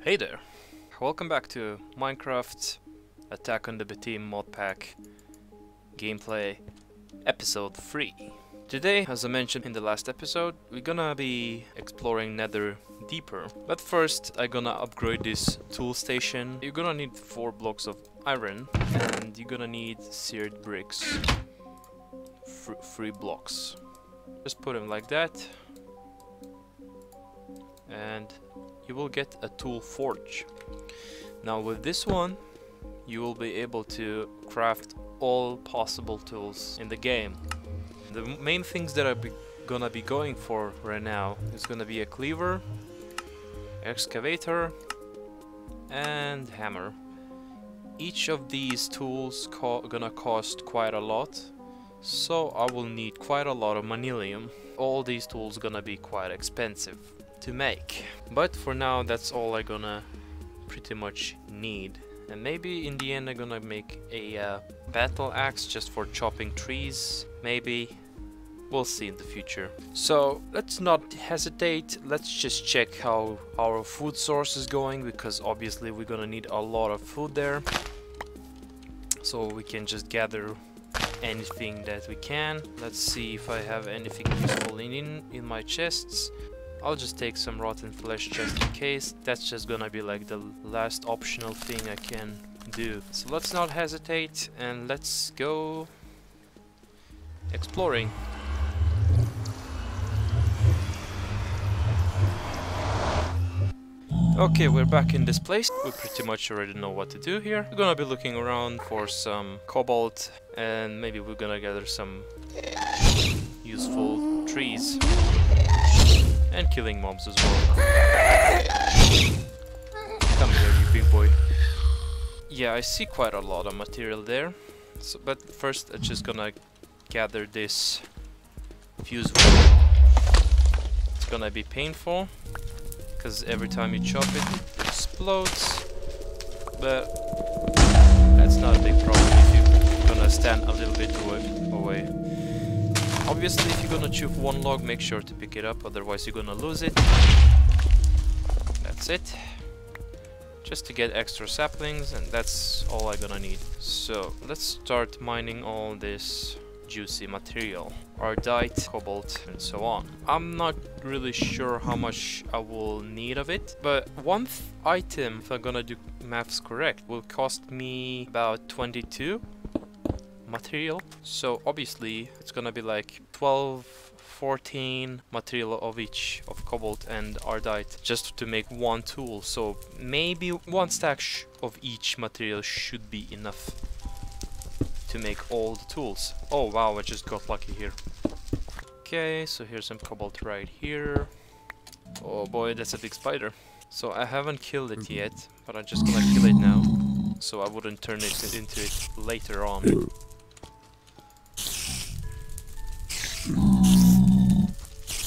Hey there! Welcome back to Minecraft Attack on the Team mod pack gameplay episode 3. Today, as I mentioned in the last episode, we're gonna be exploring Nether deeper. But first, I'm gonna upgrade this tool station. You're gonna need 4 blocks of iron and you're gonna need seared bricks. 3 blocks. Just put them like that. And you will get a tool forge. Now with this one you will be able to craft all possible tools in the game. The main things that I'm gonna be going for right now is gonna be a cleaver, excavator and hammer. Each of these tools gonna cost quite a lot, so I will need quite a lot of manilium. All these tools gonna be quite expensive to make, but for now that's all I'm gonna pretty much need. And maybe in the end I'm gonna make a battle axe just for chopping trees, maybe. We'll see in the future. So let's not hesitate, let's just check how our food source is going, because obviously we're gonna need a lot of food there, so we can just gather anything that we can. Let's see if I have anything useful in my chests. I'll just take some rotten flesh just in case. That's just gonna be like the last optional thing I can do. So let's not hesitate and let's go exploring. Okay, we're back in this place. We pretty much already know what to do here. We're gonna be looking around for some cobalt and maybe we're gonna gather some useful trees. And killing mobs as well. Come here, you big boy. Yeah, I see quite a lot of material there. So, but first I'm just gonna gather this fuse wood. It's gonna be painful, because every time you chop it, it explodes. But that's not a big problem if you're gonna stand a little bit away. Obviously, if you're gonna choose one log, make sure to pick it up, otherwise you're gonna lose it. That's it. Just to get extra saplings, and that's all I'm gonna need. So, let's start mining all this juicy material. Ardite, cobalt, and so on. I'm not really sure how much I will need of it, but one item, if I'm gonna do maths correct, will cost me about 22 material. So obviously it's gonna be like 12, 14 material of each of cobalt and ardite just to make one tool. So maybe one stack of each material should be enough to make all the tools. Oh wow, I just got lucky here. Okay, so here's some cobalt right here. Oh boy, that's a big spider. So I haven't killed it yet, but I'm just gonna kill it now, so I wouldn't turn it into it later on.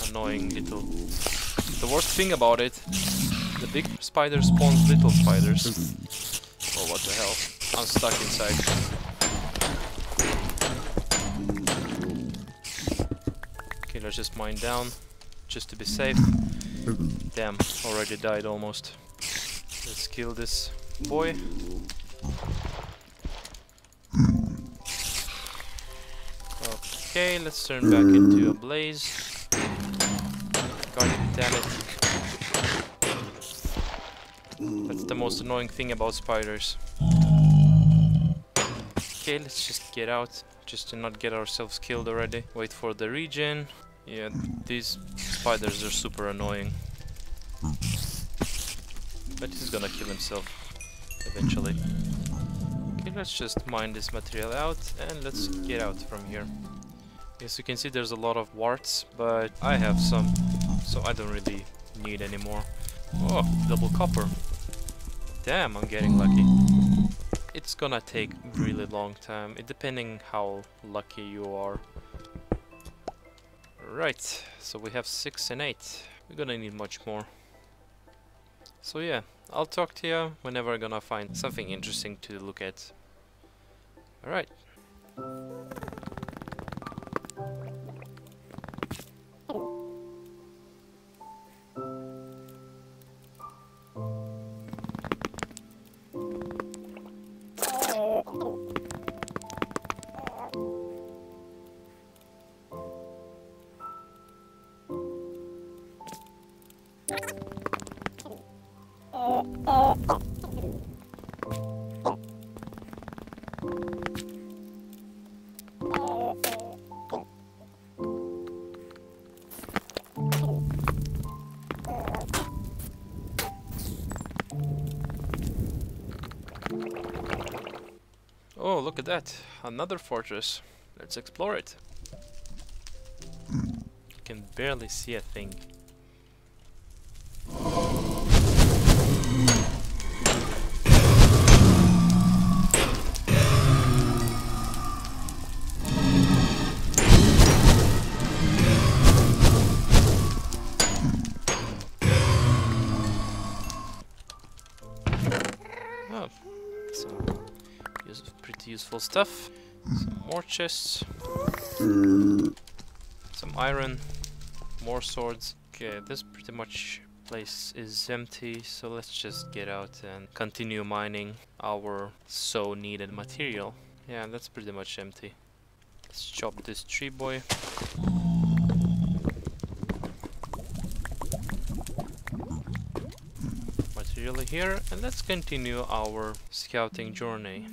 Annoying little... The worst thing about it, the big spider spawns little spiders. Oh, what the hell? I'm stuck inside. Okay, let's just mine down, just to be safe. Damn, already died almost. Let's kill this boy. Okay, let's turn back into a blaze. God damn it. That's the most annoying thing about spiders. Okay, let's just get out, just to not get ourselves killed already. Wait for the regen. Yeah, these spiders are super annoying. But he's gonna kill himself eventually. Okay, let's just mine this material out and let's get out from here. As you can see, there's a lot of warts, but I have some, so I don't really need any more. Oh, double copper. Damn, I'm getting lucky. It's gonna take really long time, depending how lucky you are. Right, so we have 6 and 8. We're gonna need much more. So yeah, I'll talk to you whenever I'm gonna find something interesting to look at. Alright. Oh, look at that. Another fortress. Let's explore it. You can barely see a thing. Oh, some pretty useful stuff. Some more chests. Some iron. More swords. Okay, this pretty much place is empty, so let's just get out and continue mining our so needed material. Yeah, that's pretty much empty. Let's chop this tree boy. Material here, and let's continue our scouting journey.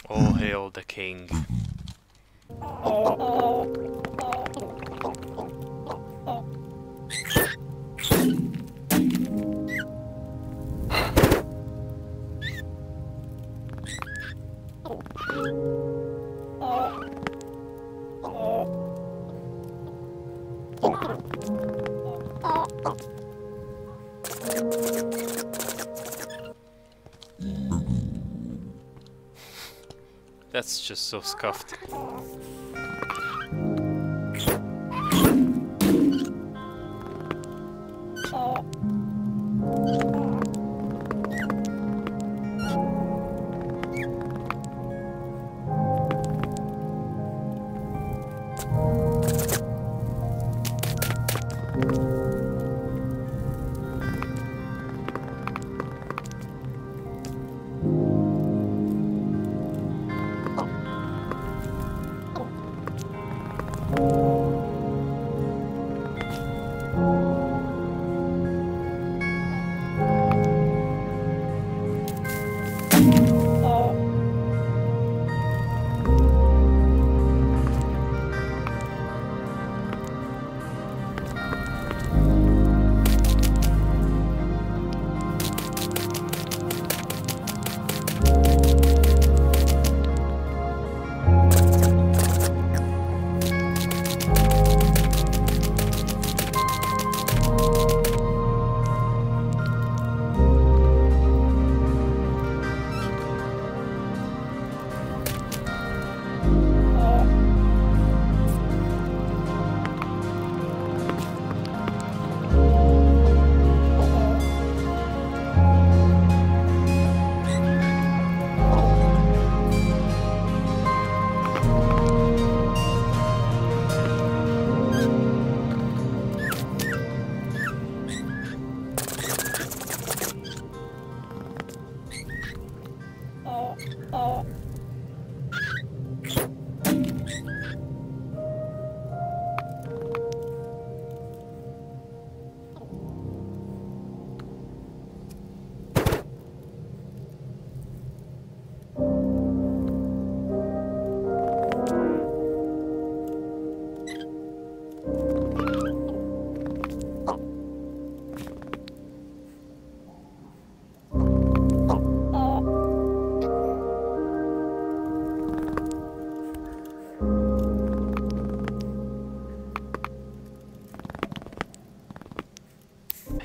All hail the king. That's just so scuffed.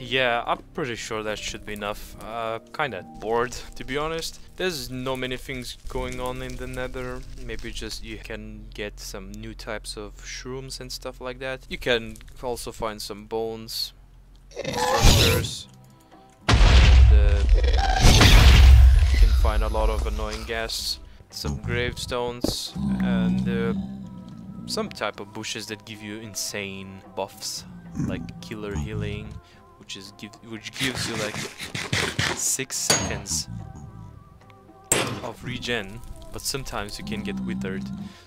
Yeah, I'm pretty sure that should be enough. Kinda bored, to be honest. There's no many things going on in the nether. Maybe just you can get some new types of shrooms and stuff like that. You can also find some bones, structures, and you can find a lot of annoying gas, some gravestones, and some type of bushes that give you insane buffs, like killer healing, which gives you like 6 seconds of regen, but sometimes you can get withered.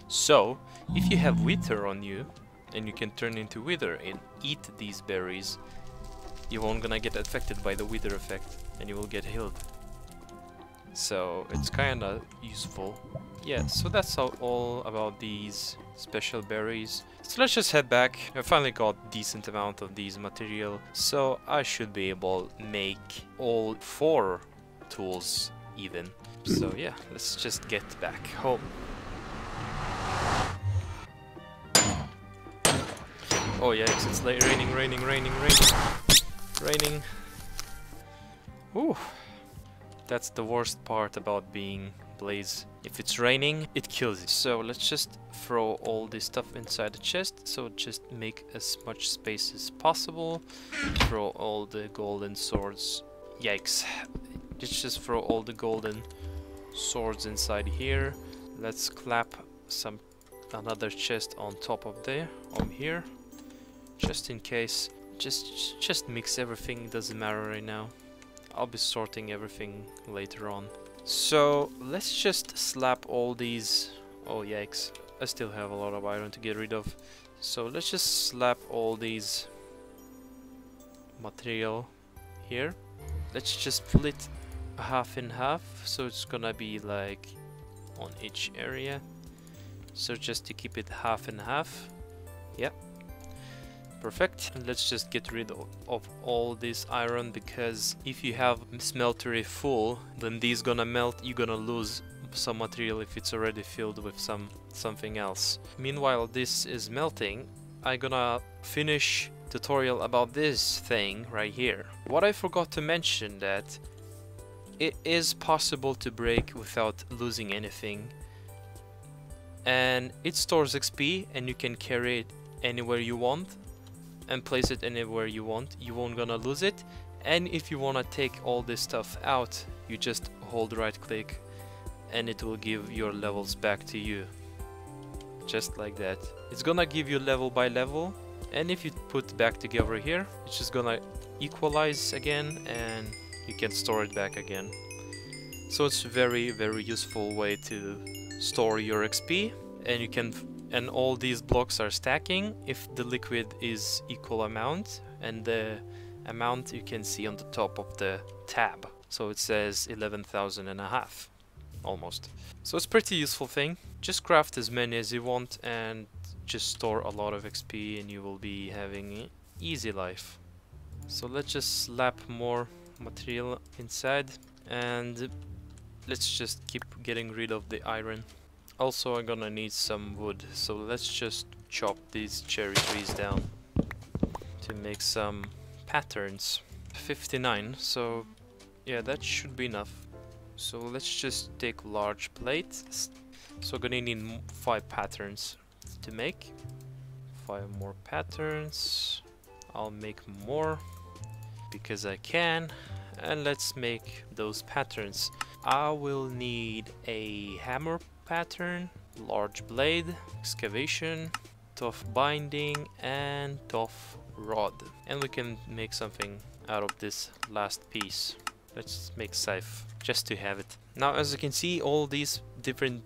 So if you have wither on you and you can turn into wither and eat these berries, you won't gonna get affected by the wither effect and you will get healed. So it's kinda useful. Yeah, so that's all about these special berries. So let's just head back. I finally got decent amount of these material, so I should be able to make all 4 tools even. So yeah, let's just get back home. Oh yeah, it's like raining. Ooh. That's the worst part about being Blaze. If it's raining, it kills you. So let's just throw all this stuff inside the chest. So just make as much space as possible. Throw all the golden swords. Yikes. Let's just throw all the golden swords inside here. Let's clap another chest on top of there, on here. Just in case. Just mix everything, doesn't matter right now. I'll be sorting everything later on. So let's just slap all these. Oh yikes, I still have a lot of iron to get rid of. So let's just slap all these material here. Let's just split half in half, so it's gonna be like on each area. So just to keep it half and half. Yep. Perfect. Let's just get rid of all this iron, because if you have smeltery full, then these gonna melt, you're gonna lose some material if it's already filled with something else. Meanwhile this is melting, I'm gonna finish tutorial about this thing right here. What I forgot to mention, that it is possible to break without losing anything, and it stores XP and you can carry it anywhere you want and place it anywhere you want. You won't gonna lose it. And if you wanna take all this stuff out, you just hold right click and it will give your levels back to you, just like that. It's gonna give you level by level, and if you put back together here, it's just gonna equalize again and you can store it back again. So it's very useful way to store your XP, and you can and all these blocks are stacking if the liquid is equal amount, and the amount you can see on the top of the tab. So it says 11,500 almost. So it's pretty useful thing. Just craft as many as you want and just store a lot of XP and you will be having an easy life. So let's just slap more material inside and let's just keep getting rid of the iron. Also I'm gonna need some wood, so let's just chop these cherry trees down to make some patterns. 59, so yeah, that should be enough. So let's just take large plates. So I'm gonna need 5 patterns to make. 5 more patterns. I'll make more because I can, and let's make those patterns. I will need a hammer pattern, large blade, excavation, tough binding, and tough rod. And we can make something out of this last piece. Let's make scythe just to have it. Now, as you can see, all these different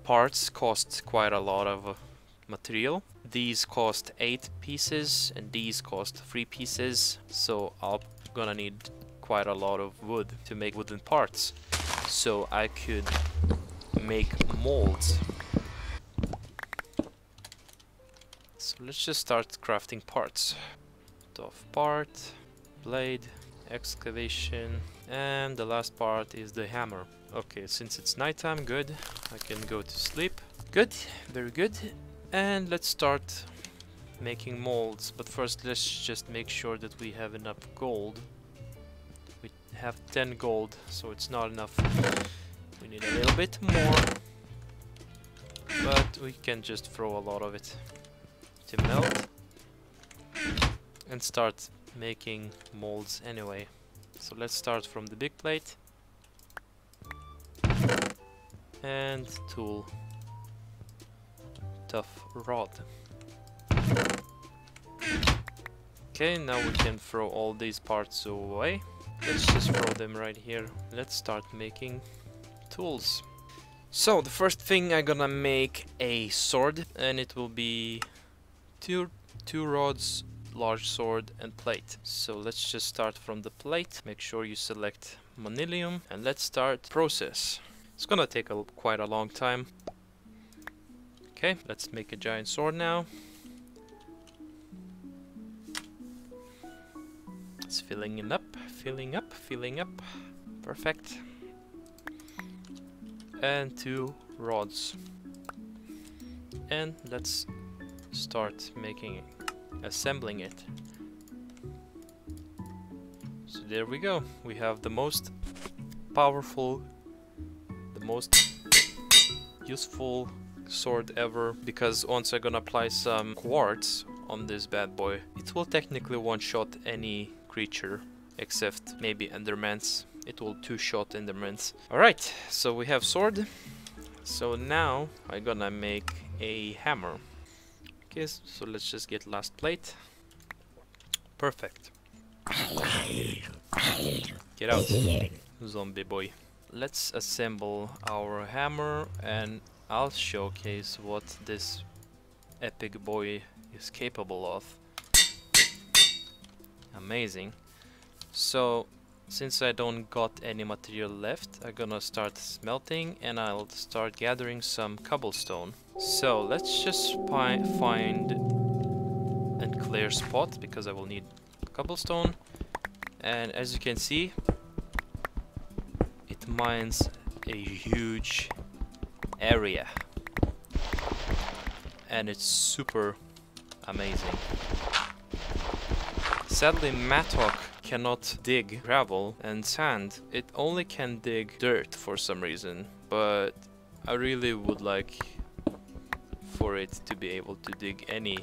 parts cost quite a lot of material. These cost 8 pieces and these cost 3 pieces, so I'm gonna need quite a lot of wood to make wooden parts. So I could make molds. So let's just start crafting parts. Tough part, blade, excavation, and the last part is the hammer. Okay, since it's nighttime, good. I can go to sleep. Good, very good. And let's start making molds. But first, let's just make sure that we have enough gold. We have 10 gold, so it's not enough. We need a little bit more. But we can just throw a lot of it to melt. And start making molds anyway. So let's start from the big plate. And tool. Tough rod. Okay, now we can throw all these parts away. Let's just throw them right here. Let's start making tools. So the first thing I'm gonna make a sword, and it will be two rods, large sword and plate. So let's just start from the plate. Make sure you select Manilium and let's start process. It's gonna take quite a long time. Okay, let's make a giant sword now. It's filling it up, filling up, filling up. Perfect. And 2 rods. And let's start making it, assembling it. So there we go. We have the most powerful, the most useful sword ever, because once I'm gonna apply some quartz on this bad boy, it will technically one-shot any creature except maybe endermans. It will two-shot endermans. Alright, so we have sword. So now I'm gonna make a hammer. Okay, so let's just get last plate. Perfect. Get out, zombie boy. Let's assemble our hammer and I'll showcase what this epic boy is capable of. Amazing. So, since I don't got any material left, I'm gonna start smelting and I'll start gathering some cobblestone. So, let's just find a clear spot because I will need cobblestone. And as you can see, it mines a huge area and it's super amazing. Sadly, Mattock cannot dig gravel and sand. It only can dig dirt for some reason, but I really would like for it to be able to dig any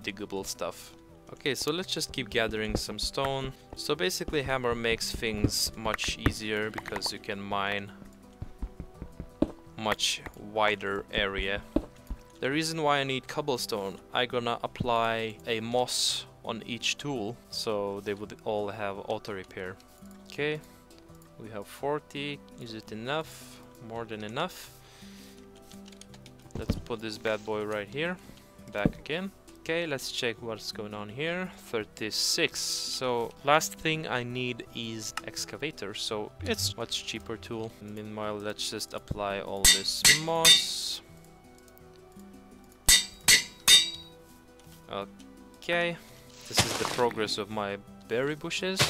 diggable stuff. Okay, so let's just keep gathering some stone. So basically hammer makes things much easier because you can mine much wider area. The reason why I need cobblestone, I'm gonna apply a moss on each tool so they would all have auto repair. Okay, we have 40. Is it enough? More than enough. Let's put this bad boy right here. Back again. Okay, let's check what's going on here. 36. So last thing I need is excavator, so it's much cheaper tool. Meanwhile, let's just apply all this moss. Okay, this is the progress of my berry bushes.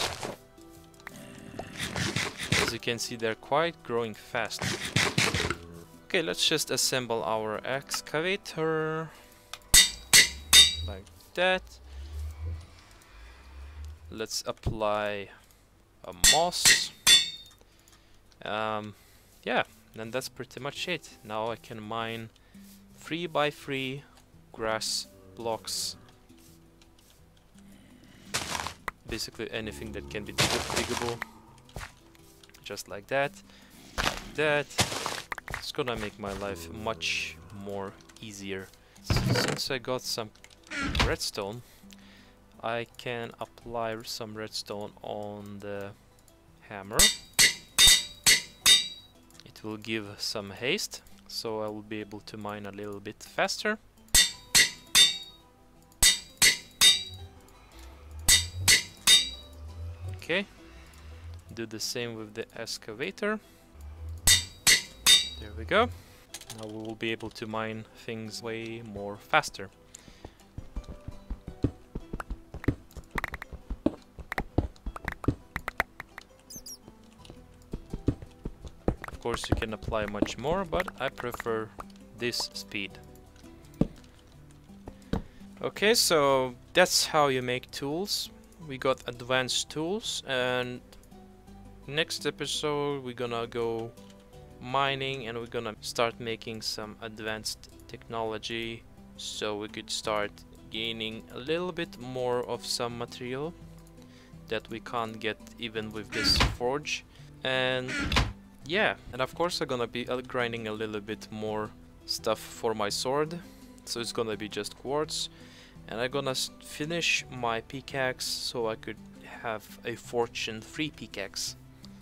As you can see, they're quite growing fast. Okay, let's just assemble our excavator. Like that. Let's apply a moss. Yeah, and that's pretty much it. Now I can mine 3 by 3 grass blocks. Basically anything that can be diggable. Just like that. Like that. It's gonna make my life much more easier. Since I got some redstone, I can apply some redstone on the hammer. It will give some haste, so I will be able to mine a little bit faster. Okay, do the same with the excavator. There we go. Now we will be able to mine things way more faster. Of course you can apply much more, but I prefer this speed. Okay, so that's how you make tools. We got advanced tools, and next episode we're gonna go mining and we're gonna start making some advanced technology so we could start gaining a little bit more of some material that we can't get even with this forge. And yeah, and of course I'm gonna be grinding a little bit more stuff for my sword, so it's gonna be just quartz. And I'm gonna finish my pickaxe so I could have a fortune-free pickaxe.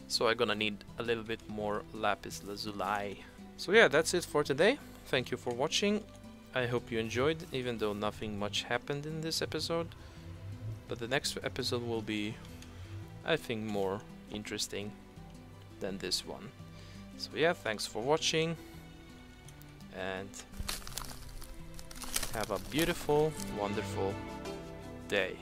So I'm gonna need a little bit more lapis lazuli. So yeah, that's it for today. Thank you for watching. I hope you enjoyed, even though nothing much happened in this episode. But the next episode will be, I think, more interesting than this one. So yeah, thanks for watching, and have a beautiful, wonderful day.